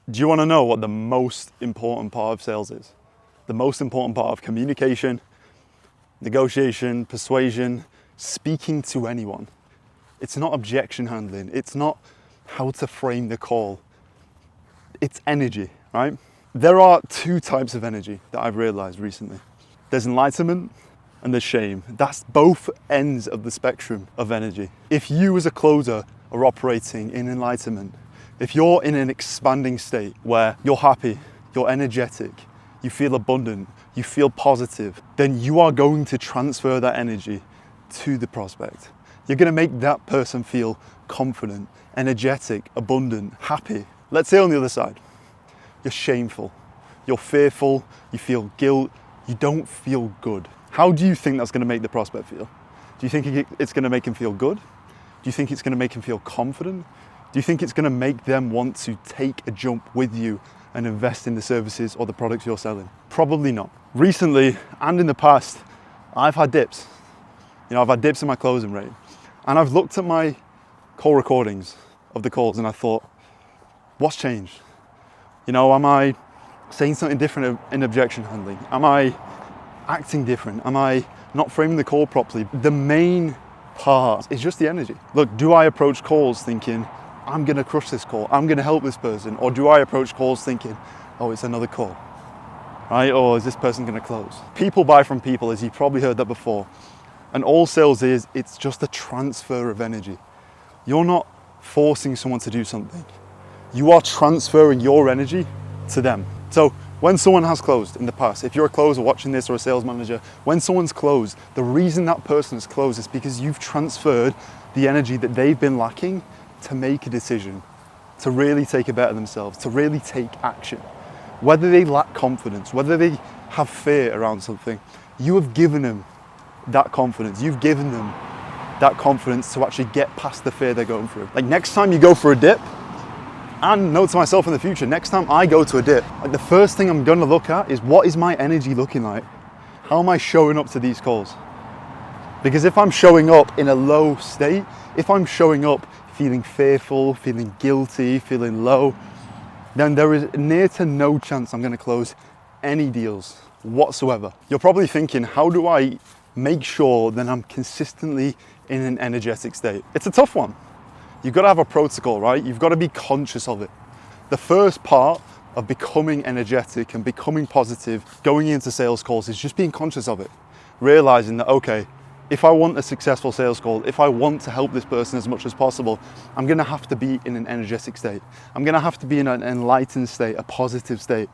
Do you want to know what the most important part of sales is? The most important part of communication, negotiation, persuasion, speaking to anyone. It's not objection handling. It's not how to frame the call. It's energy, right? There are two types of energy that I've realized recently. There's enlightenment and there's shame. That's both ends of the spectrum of energy. If you as a closer are operating in enlightenment, if you're in an expanding state where you're happy, you're energetic, you feel abundant, you feel positive, then you are going to transfer that energy to the prospect. You're going to make that person feel confident, energetic, abundant, happy. Let's say on the other side, you're shameful, you're fearful, you feel guilt, you don't feel good. How do you think that's going to make the prospect feel? Do you think it's going to make him feel good? Do you think it's going to make him feel confident? Do you think it's going to make them want to take a jump with you and invest in the services or the products you're selling? Probably not. Recently and in the past, I've had dips. I've had dips in my closing rate. And I've looked at my call recordings of the calls and I thought, what's changed? Am I saying something different in objection handling? Am I acting different? Am I not framing the call properly? The main part is just the energy. Look, do I approach calls thinking, I'm gonna crush this call, I'm gonna help this person? Or do I approach calls thinking, oh, it's another call, right? Or is this person gonna close? People buy from people, as you've probably heard that before. And all sales is, it's just a transfer of energy. You're not forcing someone to do something. You are transferring your energy to them. So when someone has closed in the past, if you're a closer watching this or a sales manager, when someone's closed, the reason that person has closed is because you've transferred the energy that they've been lacking to make a decision, to really take a bet of themselves, to really take action. Whether they lack confidence, whether they have fear around something, you have given them that confidence. You've given them that confidence to actually get past the fear they're going through. Like next time you go for a dip, and note to myself in the future, next time I go to a dip, the first thing I'm gonna look at is what is my energy looking like? How am I showing up to these calls? Because if I'm showing up in a low state, if I'm showing up feeling fearful, feeling guilty, feeling low, then there is near to no chance I'm gonna close any deals whatsoever. You're probably thinking, how do I make sure that I'm consistently in an energetic state? It's a tough one. You've got to have a protocol, right? You've got to be conscious of it. The first part of becoming energetic and becoming positive, going into sales calls, is just being conscious of it. Realizing that, okay, if I want a successful sales call, if I want to help this person as much as possible, I'm going to have to be in an energetic state. I'm going to have to be in an enlightened state, a positive state.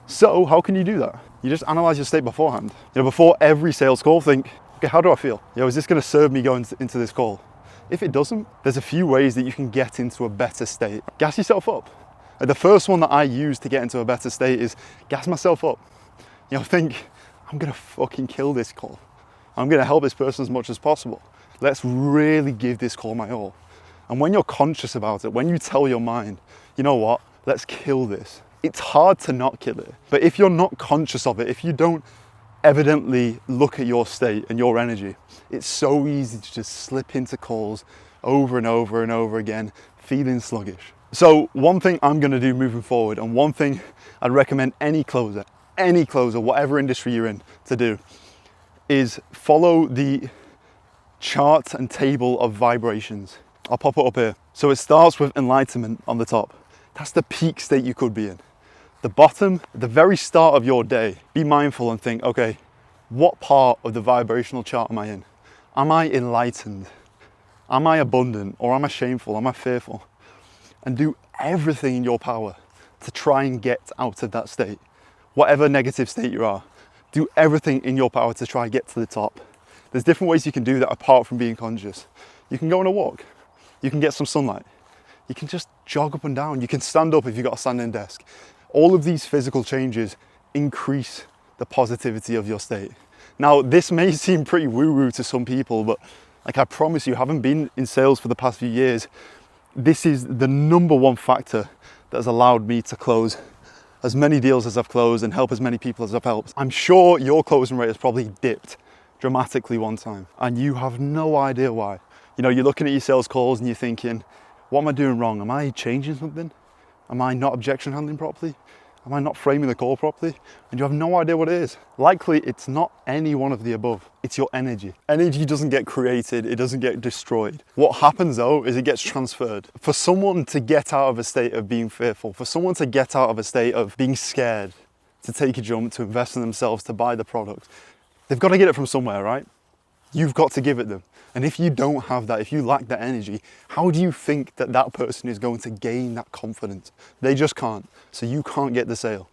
So how can you do that? You just analyze your state beforehand. Before every sales call, think, okay, how do I feel? Is this going to serve me going into this call? If it doesn't, there's a few ways that you can get into a better state. Gas yourself up. The first one that I use to get into a better state is gas myself up. Think, I'm going to fucking kill this call. I'm going to help this person as much as possible. Let's really give this call my all. And when you're conscious about it, when you tell your mind, you know what, let's kill this. It's hard to not kill it. But if you're not conscious of it, if you don't evidently look at your state and your energy, it's so easy to just slip into calls over and over and over again, feeling sluggish. So one thing I'm going to do moving forward, and one thing I'd recommend any closer, whatever industry you're in, to do, is follow the chart and table of vibrations. I'll pop it up here. So it starts with enlightenment on the top. That's the peak state you could be in. The bottom, the very start of your day, be mindful and think, okay, what part of the vibrational chart am I in? Am I enlightened? Am I abundant? Or am I shameful? Am I fearful? And do everything in your power to try and get out of that state. Whatever negative state you are, do everything in your power to try and get to the top. There's different ways you can do that apart from being conscious. You can go on a walk. You can get some sunlight. You can just jog up and down. You can stand up if you've got a standing desk. All of these physical changes increase the positivity of your state. Now, this may seem pretty woo-woo to some people, but I promise you, having been in sales for the past few years, this is the number one factor that has allowed me to close as many deals as I've closed and help as many people as I've helped. I'm sure your closing rate has probably dipped dramatically one time and you have no idea why. You're looking at your sales calls and you're thinking, what am I doing wrong? Am I changing something? Am I not objection handling properly? Am I not framing the call properly? And you have no idea what it is. Likely it's not any one of the above. It's your energy. Energy doesn't get created, it doesn't get destroyed. What happens though is it gets transferred. For someone to get out of a state of being fearful, for someone to get out of a state of being scared, to take a jump, to invest in themselves, to buy the product, they've got to get it from somewhere, right? You've got to give it them. And if you don't have that, if you lack that energy, how do you think that that person is going to gain that confidence? They just can't. So you can't get the sale.